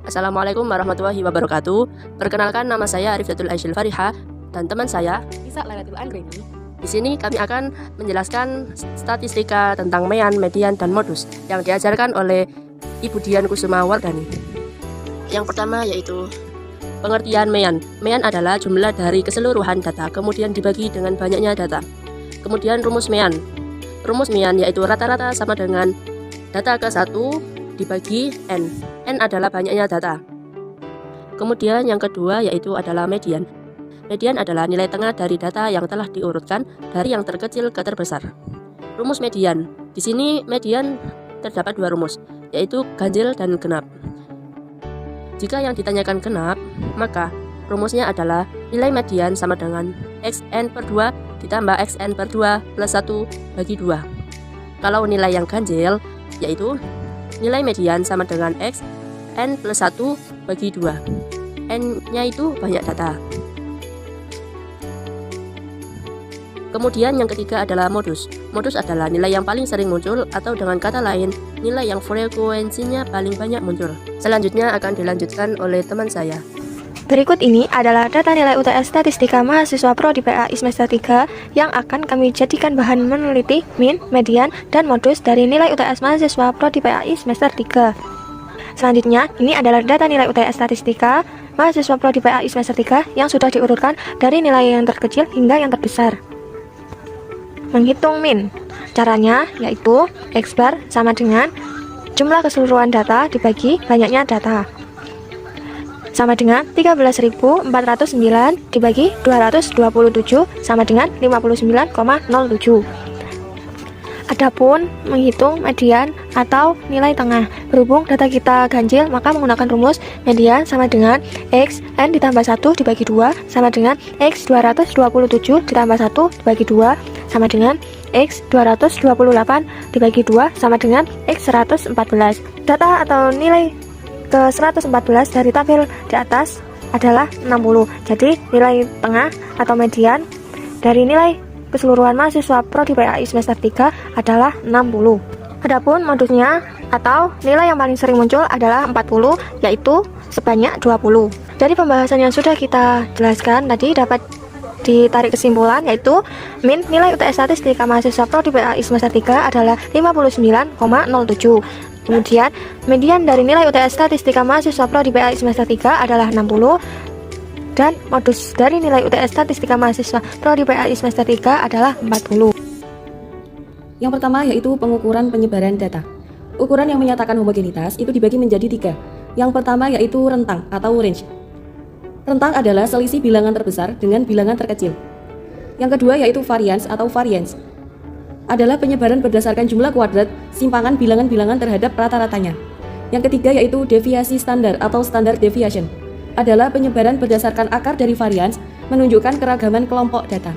Assalamualaikum warahmatullahi wabarakatuh. Perkenalkan, nama saya Arifdatul Aisyil Fariha dan teman saya Isa Lailatul Anggreni. Di sini kami akan menjelaskan statistika tentang mean, median, dan modus yang diajarkan oleh Ibu Dian Kusuma Wardani. Yang pertama yaitu pengertian mean. Mean adalah jumlah dari keseluruhan data, kemudian dibagi dengan banyaknya data. Kemudian rumus mean. Rumus mean yaitu rata-rata sama dengan data ke-1 dibagi N. N adalah banyaknya data. Kemudian yang kedua yaitu adalah median. Median adalah nilai tengah dari data yang telah diurutkan dari yang terkecil ke terbesar. Rumus median. Di sini median terdapat dua rumus, yaitu ganjil dan genap. Jika yang ditanyakan genap, maka rumusnya adalah nilai median sama dengan xn per 2 ditambah xn per 2 plus 1 bagi 2. Kalau nilai yang ganjil, yaitu nilai median sama dengan x n plus 1 bagi 2. N-nya itu banyak data. Kemudian yang ketiga adalah modus. Modus adalah nilai yang paling sering muncul, atau dengan kata lain, nilai yang frekuensinya paling banyak muncul. Selanjutnya akan dilanjutkan oleh teman saya. Berikut ini adalah data nilai UTS Statistika mahasiswa Prodi PAI semester 3 yang akan kami jadikan bahan meneliti min, median, dan modus dari nilai UTS mahasiswa Prodi PAI semester 3. Selanjutnya, ini adalah data nilai UTS Statistika mahasiswa Prodi PAI semester 3 yang sudah diurutkan dari nilai yang terkecil hingga yang terbesar. Menghitung min. Caranya yaitu X bar sama dengan jumlah keseluruhan data dibagi banyaknya data, sama dengan 13.409 dibagi 227 sama dengan 59,07. Adapun menghitung median atau nilai tengah, berhubung data kita ganjil, maka menggunakan rumus median sama dengan X n ditambah 1 dibagi 2 sama dengan X 227 ditambah 1 dibagi 2 sama dengan X 228 dibagi 2 sama dengan X 114. Data atau nilai ke 114 dari tabel di atas adalah 60. Jadi nilai tengah atau median dari nilai keseluruhan mahasiswa Prodi PAI semester 3 adalah 60. Adapun modusnya atau nilai yang paling sering muncul adalah 40, yaitu sebanyak 20. Dari pembahasan yang sudah kita jelaskan tadi dapat ditarik kesimpulan, yaitu min nilai UTS Statistika mahasiswa Prodi PAI semester 3 adalah 59,07. Kemudian median dari nilai UTS Statistika mahasiswa Prodi PAI semester 3 adalah 60. Dan modus dari nilai UTS Statistika mahasiswa Prodi PAI semester 3 adalah 40. Yang pertama yaitu pengukuran penyebaran data. Ukuran yang menyatakan homogenitas itu dibagi menjadi 3. Yang pertama yaitu rentang atau range. Rentang adalah selisih bilangan terbesar dengan bilangan terkecil. Yang kedua yaitu varians atau variance. Adalah penyebaran berdasarkan jumlah kuadrat simpangan bilangan-bilangan terhadap rata-ratanya. Yang ketiga yaitu deviasi standar atau standard deviation. Adalah penyebaran berdasarkan akar dari varians menunjukkan keragaman kelompok data.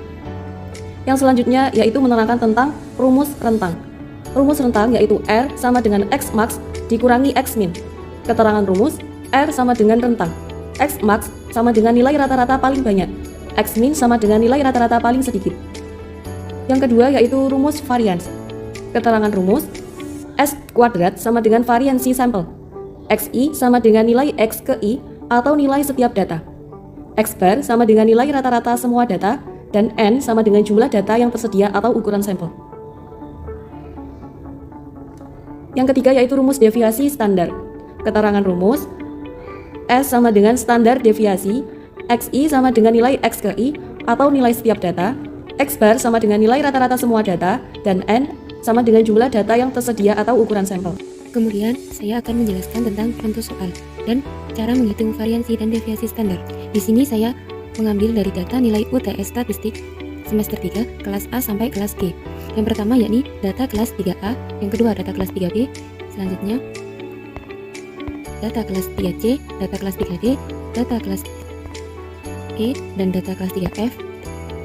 Yang selanjutnya yaitu menerangkan tentang rumus rentang. Rumus rentang yaitu R sama dengan X max dikurangi X min. Keterangan rumus, R sama dengan rentang, X max sama dengan nilai rata-rata paling banyak, X min sama dengan nilai rata-rata paling sedikit. Yang kedua yaitu rumus varians. Keterangan rumus, S kuadrat sama dengan variansi sampel, XI sama dengan nilai X ke I atau nilai setiap data, X bar sama dengan nilai rata-rata semua data, dan N sama dengan jumlah data yang tersedia atau ukuran sampel. Yang ketiga yaitu rumus deviasi standar. Keterangan rumus, S sama dengan standar deviasi, XI sama dengan nilai X ke I atau nilai setiap data, X bar sama dengan nilai rata-rata semua data, dan N sama dengan jumlah data yang tersedia atau ukuran sampel. Kemudian, saya akan menjelaskan tentang contoh soal dan cara menghitung variansi dan deviasi standar. Di sini saya mengambil dari data nilai UTS Statistik semester 3 kelas A sampai kelas G. Yang pertama yakni data kelas 3A, yang kedua data kelas 3B, selanjutnya data kelas 3C, data kelas 3D, data kelas E, dan data kelas 3F.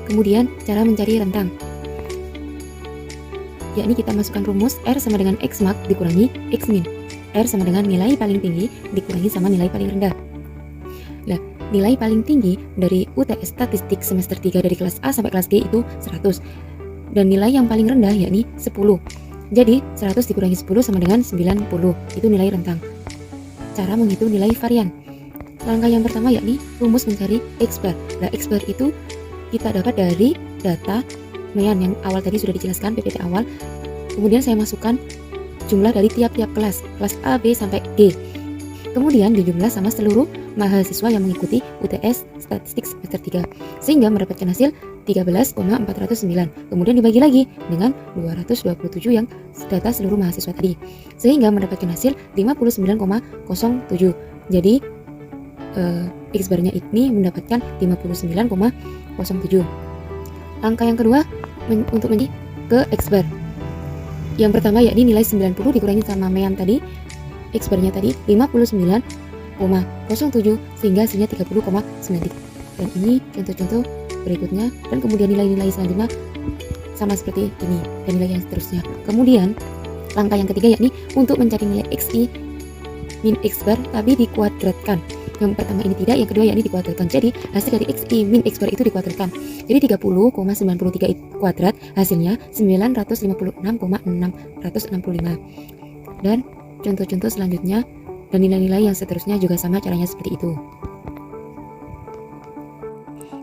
Kemudian cara mencari rentang, yakni kita masukkan rumus R sama dengan X max dikurangi X min. R sama dengan nilai paling tinggi dikurangi sama nilai paling rendah. Nah, nilai paling tinggi dari UTS Statistik semester 3 dari kelas A sampai kelas G itu 100. Dan nilai yang paling rendah yakni 10. Jadi 100 dikurangi 10 sama dengan 90. Itu nilai rentang. cara menghitung nilai varian. Langkah yang pertama yakni rumus mencari X bar. Nah, X bar itu kita dapat dari data mean yang awal tadi sudah dijelaskan PPT awal. Kemudian saya masukkan jumlah dari tiap-tiap kelas A, B, sampai G. Kemudian dijumlah sama seluruh mahasiswa yang mengikuti UTS Statistik semester 3 sehingga mendapatkan hasil 13,409. Kemudian dibagi lagi dengan 227 yang data seluruh mahasiswa tadi sehingga mendapatkan hasil 59,07. Jadi X barnya ini mendapatkan 59,07. Langkah yang kedua untuk mencari ke X bar. Yang pertama yakni nilai 90 dikurangi sama mean tadi, X barnya tadi 59,07 sehingga hasilnya 30,9. Dan ini contoh-contoh berikutnya, dan kemudian nilai-nilai selanjutnya sama seperti ini dan nilai yang seterusnya. Kemudian langkah yang ketiga yakni untuk mencari nilai XI min X bar tapi dikuadratkan. Yang pertama ini tidak, yang kedua yakni dikuadratkan. Jadi hasil dari XI min X bar itu dikuadratkan. Jadi 30,93 kuadrat hasilnya 956,665. Dan contoh-contoh selanjutnya dan nilai-nilai yang seterusnya juga sama caranya seperti itu.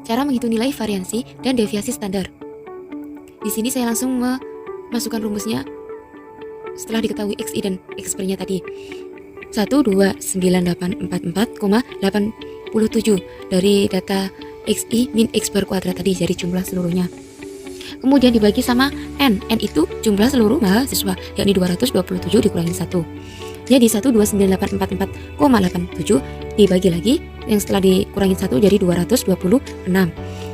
Cara menghitung nilai variansi dan deviasi standar. Di sini saya langsung memasukkan rumusnya setelah diketahui XI dan X barnya tadi. 1,29844,87 dari data XI min X bar kuadrat tadi dari jumlah seluruhnya. Kemudian dibagi sama N itu jumlah seluruh mahasiswa, yakni 227 dikurangi 1. Jadi 1,29844,87 dibagi lagi, yang setelah dikurangi 1 jadi 226,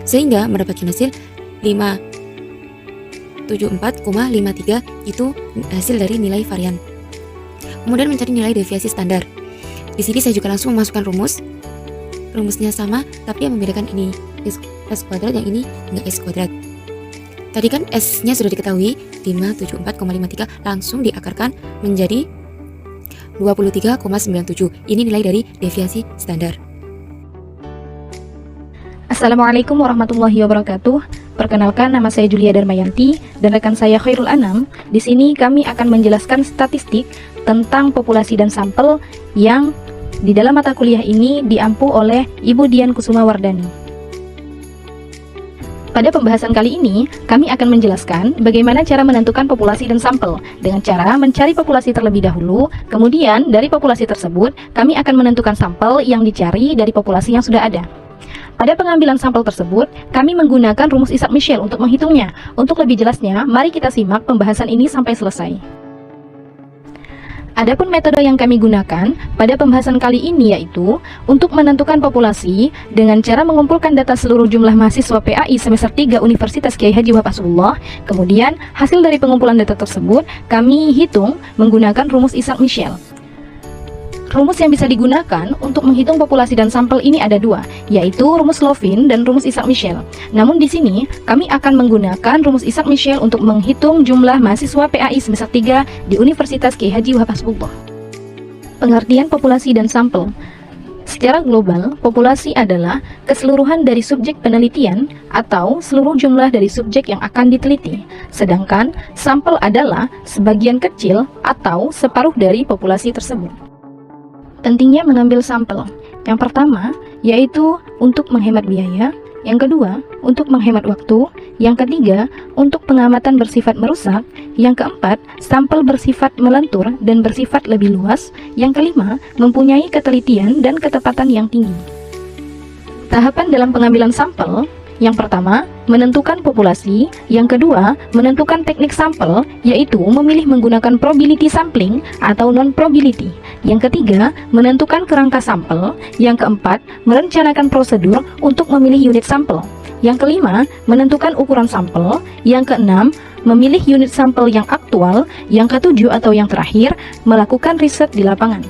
sehingga mendapatkan hasil 574,53 itu hasil dari nilai varian. Kemudian mencari nilai deviasi standar. Di sini saya juga langsung memasukkan rumus. Rumusnya sama, tapi yang membedakan ini S kuadrat, yang ini enggak S kuadrat. Tadi kan S-nya sudah diketahui 574,53, langsung diakarkan menjadi 23,97. Ini nilai dari deviasi standar. Assalamualaikum warahmatullahi wabarakatuh. Perkenalkan, nama saya Julia Darmayanti dan rekan saya Khairul Anam. Di sini kami akan menjelaskan statistik tentang populasi dan sampel yang di dalam mata kuliah ini diampu oleh Ibu Dian Kusuma Wardani. Pada pembahasan kali ini, kami akan menjelaskan bagaimana cara menentukan populasi dan sampel dengan cara mencari populasi terlebih dahulu, kemudian dari populasi tersebut kami akan menentukan sampel yang dicari dari populasi yang sudah ada. Pada pengambilan sampel tersebut, kami menggunakan rumus Isaac-Michel untuk menghitungnya. Untuk lebih jelasnya, mari kita simak pembahasan ini sampai selesai. Adapun metode yang kami gunakan pada pembahasan kali ini yaitu untuk menentukan populasi dengan cara mengumpulkan data seluruh jumlah mahasiswa PAI semester 3 Universitas Kiai Haji Wahab. Kemudian, hasil dari pengumpulan data tersebut kami hitung menggunakan rumus Isaac-Michel. Rumus yang bisa digunakan untuk menghitung populasi dan sampel ini ada dua, yaitu rumus Lovin dan rumus Isaac-Michel. Namun di sini kami akan menggunakan rumus Isaac-Michel untuk menghitung jumlah mahasiswa PAI semester 3 di Universitas Kiai Haji Wahab. Pengertian populasi dan sampel. Secara global, populasi adalah keseluruhan dari subjek penelitian atau seluruh jumlah dari subjek yang akan diteliti. Sedangkan sampel adalah sebagian kecil atau separuh dari populasi tersebut. Pentingnya mengambil sampel. Yang pertama, yaitu untuk menghemat biaya. Yang kedua, untuk menghemat waktu. Yang ketiga, untuk pengamatan bersifat merusak. Yang keempat, sampel bersifat melentur dan bersifat lebih luas. Yang kelima, mempunyai ketelitian dan ketepatan yang tinggi. Tahapan dalam pengambilan sampel. Yang pertama, menentukan populasi. Yang kedua, menentukan teknik sampel, yaitu memilih menggunakan probability sampling atau non-probability. Yang ketiga, menentukan kerangka sampel. Yang keempat, merencanakan prosedur untuk memilih unit sampel. Yang kelima, menentukan ukuran sampel. Yang keenam, memilih unit sampel yang aktual. Yang ketujuh atau yang terakhir, melakukan riset di lapangan.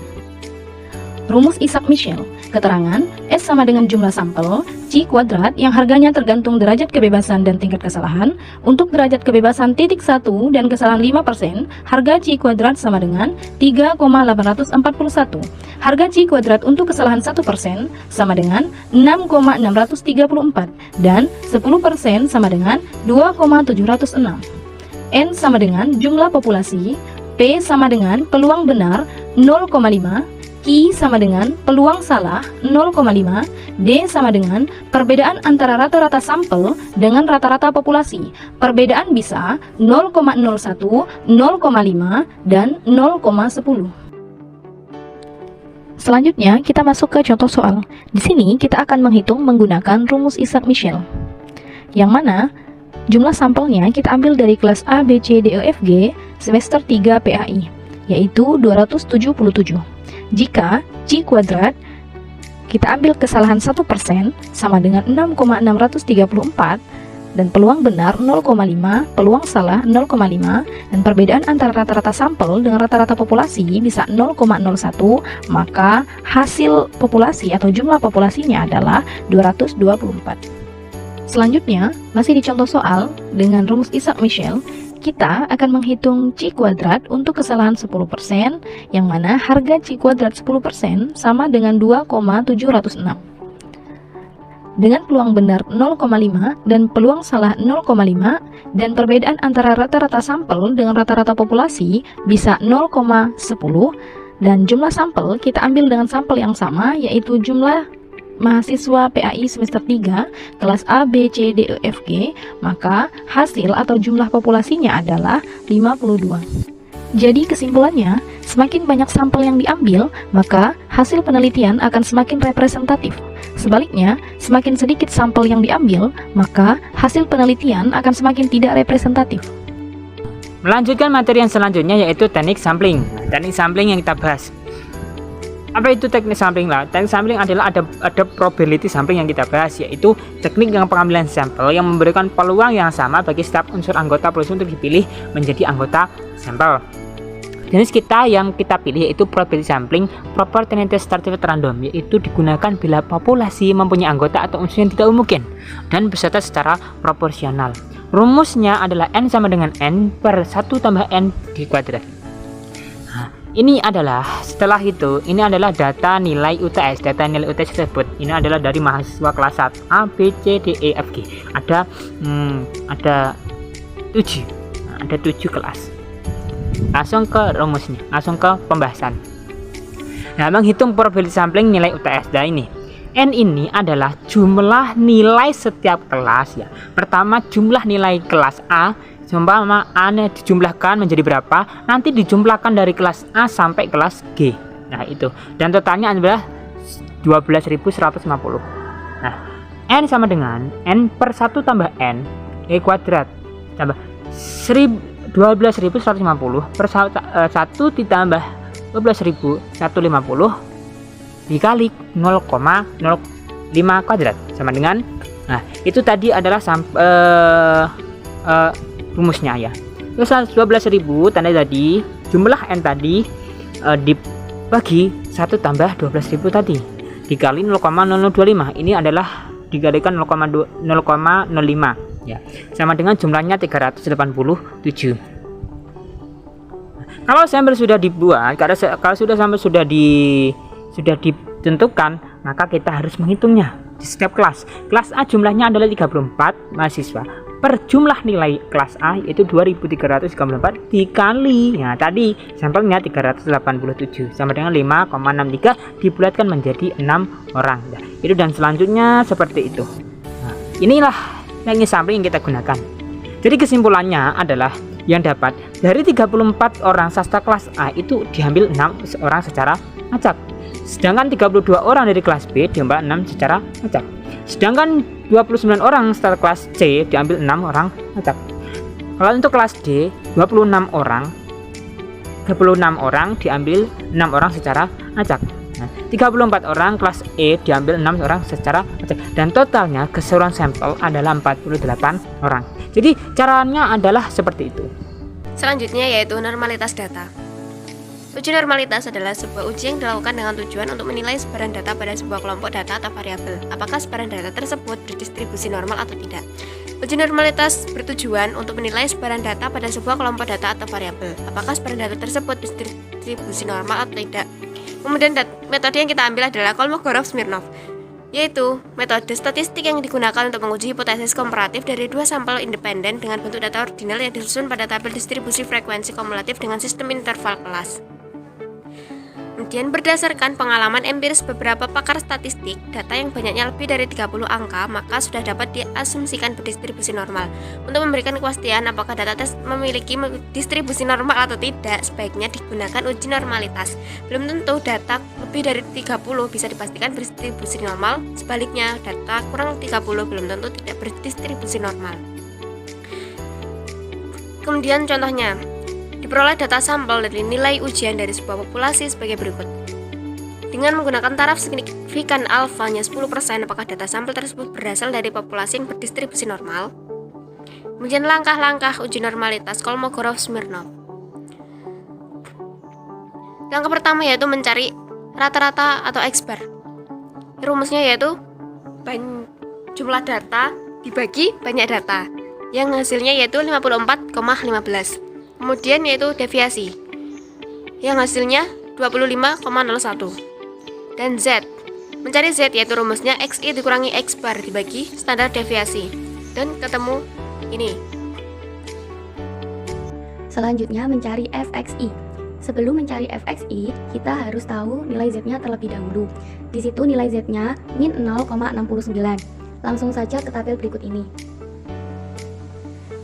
Rumus Isaac-Michel. Keterangan S sama dengan jumlah sampel C kuadrat yang harganya tergantung derajat kebebasan dan tingkat kesalahan. Untuk derajat kebebasan titik 1 dan kesalahan 5%, harga C kuadrat sama dengan 3,841. Harga C kuadrat untuk kesalahan 1% sama dengan 6,634 dan 10% sama dengan 2,706. N sama dengan jumlah populasi, P sama dengan peluang benar 0,5, Q Q sama dengan peluang salah 0,5, D sama dengan perbedaan antara rata-rata sampel dengan rata-rata populasi. Perbedaan bisa 0,01, 0,5, dan 0,10. Selanjutnya, kita masuk ke contoh soal. Di sini kita akan menghitung menggunakan rumus Isaac-Michel, yang mana jumlah sampelnya kita ambil dari kelas A, B, C, D, E, F, G semester 3 PAI, yaitu 277. Jika C kuadrat kita ambil kesalahan 1% sama dengan 6,634, dan peluang benar 0,5, peluang salah 0,5, dan perbedaan antara rata-rata sampel dengan rata-rata populasi bisa 0,01, maka hasil populasi atau jumlah populasinya adalah 224. Selanjutnya, masih di contoh soal dengan rumus Isaac-Michel, kita akan menghitung C kuadrat untuk kesalahan 10%, yang mana harga C kuadrat 10% sama dengan 2,706. Dengan peluang benar 0,5 dan peluang salah 0,5, dan perbedaan antara rata-rata sampel dengan rata-rata populasi bisa 0,10, dan jumlah sampel kita ambil dengan sampel yang sama, yaitu jumlah mahasiswa PAI semester 3 kelas A, B, C, D, E, F, G, maka hasil atau jumlah populasinya adalah 52. Jadi kesimpulannya, semakin banyak sampel yang diambil, maka hasil penelitian akan semakin representatif. Sebaliknya, semakin sedikit sampel yang diambil, maka hasil penelitian akan semakin tidak representatif. Melanjutkan materi yang selanjutnya yaitu teknik sampling. Teknik sampling yang kita bahas. Apa itu teknik sampling lah? Teknik sampling adalah ada probability sampling yang kita bahas, yaitu teknik yang pengambilan sampel yang memberikan peluang yang sama bagi setiap unsur anggota populasi untuk dipilih menjadi anggota sampel. Jenis yang kita pilih yaitu probability sampling proportionality started random, yaitu digunakan bila populasi mempunyai anggota atau unsur yang tidak mungkin dan beserta secara proporsional. Rumusnya adalah N sama dengan N per 1 tambah N di kuadrat. Nah, ini adalah setelah itu, ini adalah data nilai UTS. Data nilai UTS tersebut ini adalah dari mahasiswa kelas 1 A, B, C, D, E, F, G. Ada 7. Ada 7 kelas. Langsung ke rumusnya, langsung ke pembahasan. Nah, menghitung probability sampling nilai UTS. Nah, ini N ini adalah jumlah nilai setiap kelas ya. Pertama, jumlah nilai kelas A, umpama A-nya dijumlahkan menjadi berapa, nanti dijumlahkan dari kelas A sampai kelas G. Nah, itu. Dan totalnya adalah 12.150. Nah, N sama dengan N per 1 tambah N kuadrat tambah 12.150 per 1 ditambah 12.150 dikali 0,05 kuadrat sama dengan, nah itu tadi adalah rumusnya ya. Terus 12.000 tanda tadi jumlah N tadi dibagi 1 tambah 12.000 tadi dikali 0,0025, ini adalah dikalikan 0,05 ya, sama dengan jumlahnya 387. Kalau sampel sudah dibuat, kalau sudah ditentukan, maka kita harus menghitungnya di setiap kelas. Kelas A jumlahnya adalah 34 mahasiswa per jumlah nilai kelas A yaitu 2334 dikali, nah tadi sampelnya 387 sama dengan 5,63 dibulatkan menjadi 6 orang. Nah, itu dan selanjutnya seperti itu. Nah, inilah teknik sampling yang kita gunakan. Jadi kesimpulannya adalah yang dapat dari 34 orang sastra kelas A itu diambil 6 orang secara acak. Sedangkan 32 orang dari kelas B diambil 6 secara acak. Sedangkan 29 orang sastra kelas C diambil 6 orang acak. Kalau untuk kelas D 26 orang diambil 6 orang secara acak. Nah, 34 orang kelas E diambil 6 orang secara acak, dan totalnya keseluruhan sampel adalah 48 orang. Jadi caranya adalah seperti itu. Selanjutnya yaitu normalitas data. Uji normalitas adalah sebuah uji yang dilakukan dengan tujuan untuk menilai sebaran data pada sebuah kelompok data atau variabel. Apakah sebaran data tersebut berdistribusi normal atau tidak? Uji normalitas bertujuan untuk menilai sebaran data pada sebuah kelompok data atau variabel. Apakah sebaran data tersebut berdistribusi normal atau tidak? Kemudian metode yang kita ambil adalah Kolmogorov-Smirnov, yaitu metode statistik yang digunakan untuk menguji hipotesis komparatif dari dua sampel independen dengan bentuk data ordinal yang disusun pada tabel distribusi frekuensi kumulatif dengan sistem interval kelas. Kemudian berdasarkan pengalaman empiris beberapa pakar statistik, data yang banyaknya lebih dari 30 angka maka sudah dapat diasumsikan berdistribusi normal. Untuk memberikan kepastian apakah data tes memiliki distribusi normal atau tidak, sebaiknya digunakan uji normalitas. Belum tentu data lebih dari 30 bisa dipastikan berdistribusi normal, sebaliknya data kurang 30 belum tentu tidak berdistribusi normal. Kemudian contohnya, diperoleh data sampel dari nilai ujian dari sebuah populasi sebagai berikut. Dengan menggunakan taraf signifikan alfanya 10%, apakah data sampel tersebut berasal dari populasi yang berdistribusi normal? Kemudian langkah-langkah uji normalitas Kolmogorov-Smirnov. Langkah pertama yaitu mencari rata-rata atau X-bar. Rumusnya yaitu jumlah data dibagi banyak data, yang hasilnya yaitu 54,15. Kemudian yaitu deviasi, yang hasilnya 25,01. Dan Z, mencari Z yaitu rumusnya XI dikurangi X bar dibagi standar deviasi. Dan ketemu ini. Selanjutnya mencari FXI. Sebelum mencari FXI, kita harus tahu nilai Z-nya terlebih dahulu. Di situ nilai Z-nya min 0,69. Langsung saja ke tabel berikut ini.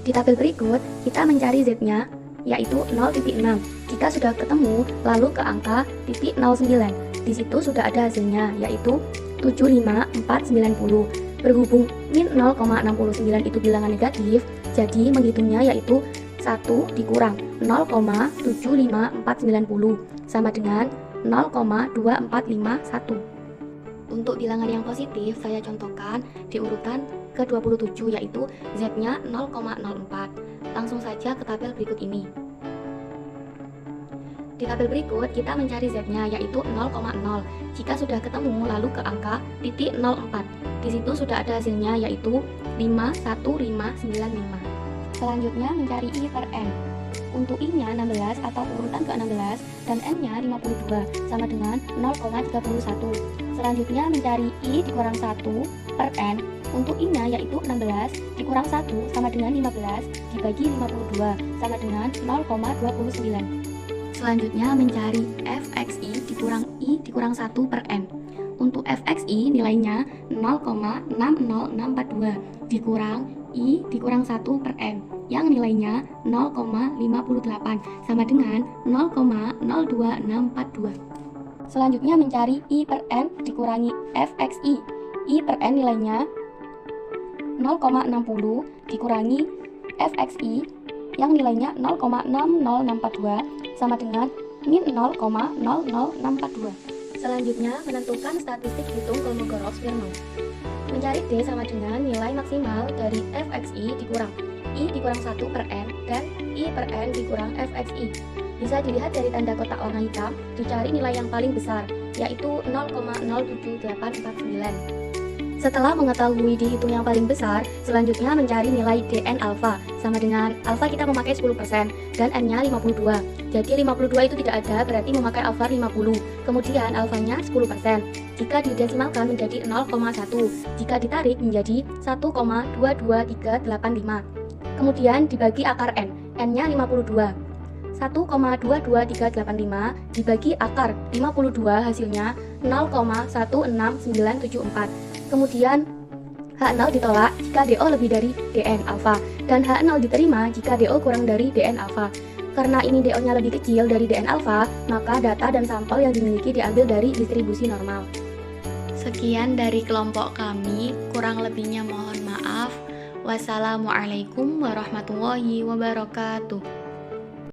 Di tabel berikut, kita mencari Z-nya yaitu 0,6. Jika sudah ketemu, lalu ke angka titik 09. Di situ sudah ada hasilnya, yaitu 75490. Berhubung min 0,69 itu bilangan negatif, jadi menghitungnya yaitu 1 dikurang 0,75490 sama dengan 0,2451. Untuk bilangan yang positif, saya contohkan di urutan ke-27, yaitu Z-nya 0,04. Langsung saja ke tabel berikut ini. Di tabel berikut, kita mencari Z-nya, yaitu 0,0. Jika sudah ketemu, lalu ke angka titik 04. Di situ sudah ada hasilnya, yaitu 51595. Selanjutnya mencari I per N. Untuk I-nya 16 atau urutan ke-16 dan N-nya 52 sama dengan 0,31. Selanjutnya mencari I dikurang 1 per N. Untuk I-nya yaitu 16 dikurang 1 sama dengan 15 dibagi 52 sama dengan 0,29. Selanjutnya mencari FXI dikurang I dikurang 1 per N. Untuk FXI nilainya 0,60642 dikurang I dikurang 1 per N yang nilainya 0,58 sama dengan 0,02642. Selanjutnya mencari I per N dikurangi FXI. I per N nilainya 0,60 dikurangi FXI yang nilainya 0,60642 sama dengan min 0,00642. Selanjutnya menentukan statistik hitung Kolmogorov-Smirnov. Mencari D sama dengan nilai maksimal dari FXI dikurang I dikurang 1 per N dan I per N dikurang FXI. Bisa dilihat dari tanda kotak warna hitam, dicari nilai yang paling besar, yaitu 0,07849. Setelah mengetahui dihitung yang paling besar, selanjutnya mencari nilai DN alfa. Sama dengan alfa kita memakai 10% dan N-nya 52. Jadi 52 itu tidak ada, berarti memakai alfa 50. Kemudian alfanya 10%. Jika didesimalkan menjadi 0,1. Jika ditarik menjadi 1,22385. Kemudian dibagi akar N. N-nya 52. 1,22385 dibagi akar 52 hasilnya 0,16974. Kemudian H0 ditolak jika DO lebih dari DN alfa dan H0 diterima jika DO kurang dari DN alfa. Karena ini DO-nya lebih kecil dari DN alfa, maka data dan sampel yang dimiliki diambil dari distribusi normal. Sekian dari kelompok kami, kurang lebihnya mohon maaf. Wassalamualaikum warahmatullahi wabarakatuh.